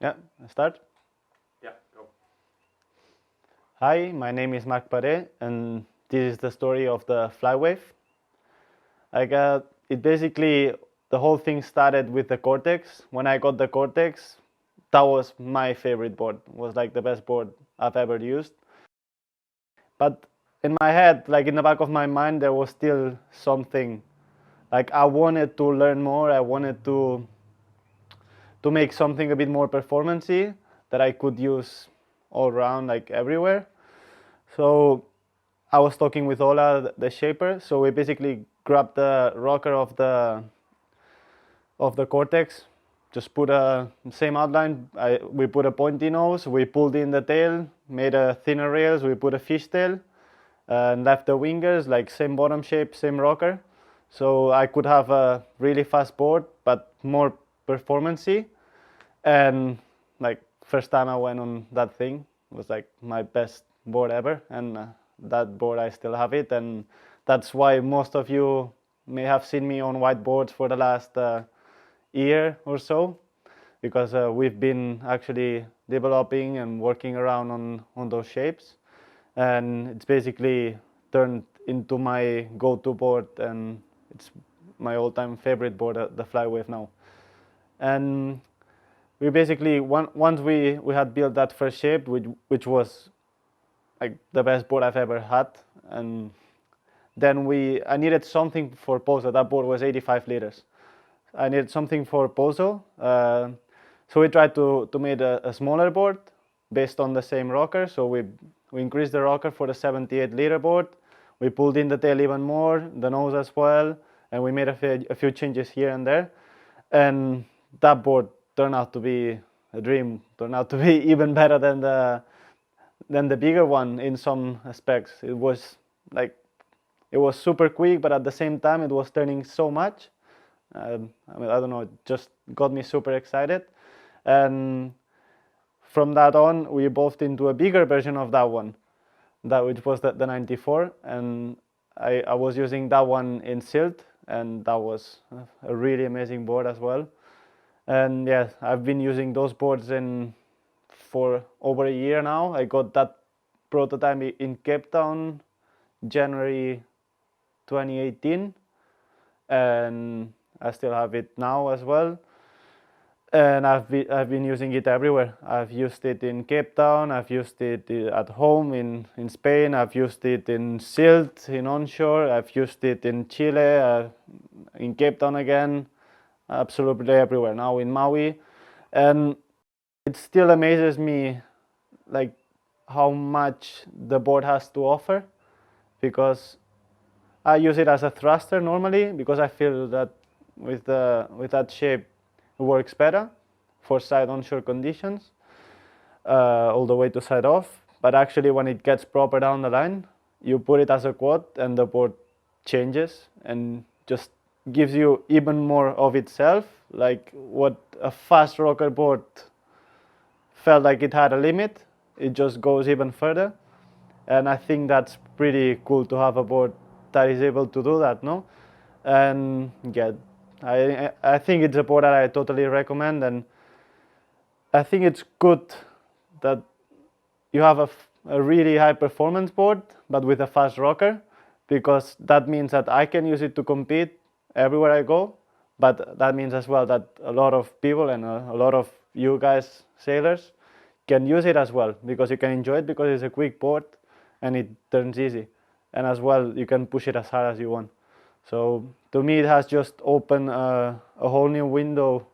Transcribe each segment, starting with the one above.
Yeah, start. Yeah, go. Hi, my name is Marc Paré, and this is the story of the flywave. It basically, the whole thing started with the Cortex. When I got the Cortex, that was my favorite board. It was like the best board I've ever used. But in my head, like in the back of my mind, there was still something. Like I wanted to learn more. I wanted to make something a bit more performancey that I could use all around, like everywhere. So I was talking with Ola, the shaper. So we basically grabbed the rocker of the Cortex, just put a same outline. We put a pointy nose. We pulled in the tail, made a thinner rails. We put a fishtail, and left the wingers like same bottom shape, same rocker. So I could have a really fast board, but more performancey. And like first time I went on that thing, it was like my best board ever, and that board I still have it, and that's why most of you may have seen me on whiteboards for the last year or so, because we've been actually developing and working around on those shapes, and it's basically turned into my go-to board, and it's my all-time favorite board, the Flywave now. And we basically once we had built that first shape, which was like the best board I've ever had, and then I needed something for Pozo. That board was 85 liters. I needed something for Pozo, so we tried to make a smaller board based on the same rocker. So we increased the rocker for the 78 liter board. We pulled in the tail even more, the nose as well, and we made a few changes here and there, and that board turned out to be a dream. Turned out to be even better than the bigger one in some aspects. It was super quick, but at the same time it was turning so much. I mean, I don't know, it just got me super excited. And from that on, we evolved into a bigger version of that one, which was the 94. And I was using that one in silt, and that was a really amazing board as well. And yeah, I've been using those boards for over a year now. I got that prototype in Cape Town, January 2018, and I still have it now as well. And I've been using it everywhere. I've used it in Cape Town. I've used it at home in Spain. I've used it in silt in onshore. I've used it in Chile, in Cape Town again. Absolutely everywhere now in Maui. And it still amazes me like how much the board has to offer, because I use it as a thruster normally, because I feel that with that shape it works better for side onshore conditions, all the way to side off. But actually when it gets proper down the line, you put it as a quad and the board changes and just gives you even more of itself. Like what a fast rocker board felt like it had a limit, it just goes even further. And I think that's pretty cool to have a board that is able to do that, no? And yeah, I think it's a board that I totally recommend, and I think it's good that you have a really high performance board but with a fast rocker, because that means that I can use it to compete everywhere I go, but that means as well that a lot of people and a lot of you guys sailors can use it as well, because you can enjoy it because it's a quick board and it turns easy, and as well you can push it as hard as you want. So to me it has just opened a whole new window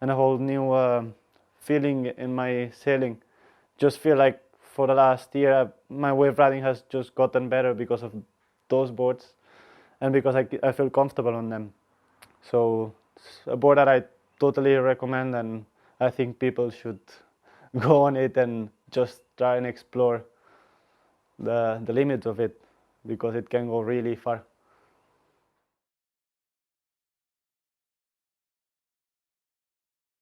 and a whole new feeling in my sailing. Just feel like for the last year my wave riding has just gotten better because of those boards, and because I feel comfortable on them. So it's a board that I totally recommend, and I think people should go on it and just try and explore the limits of it, because it can go really far.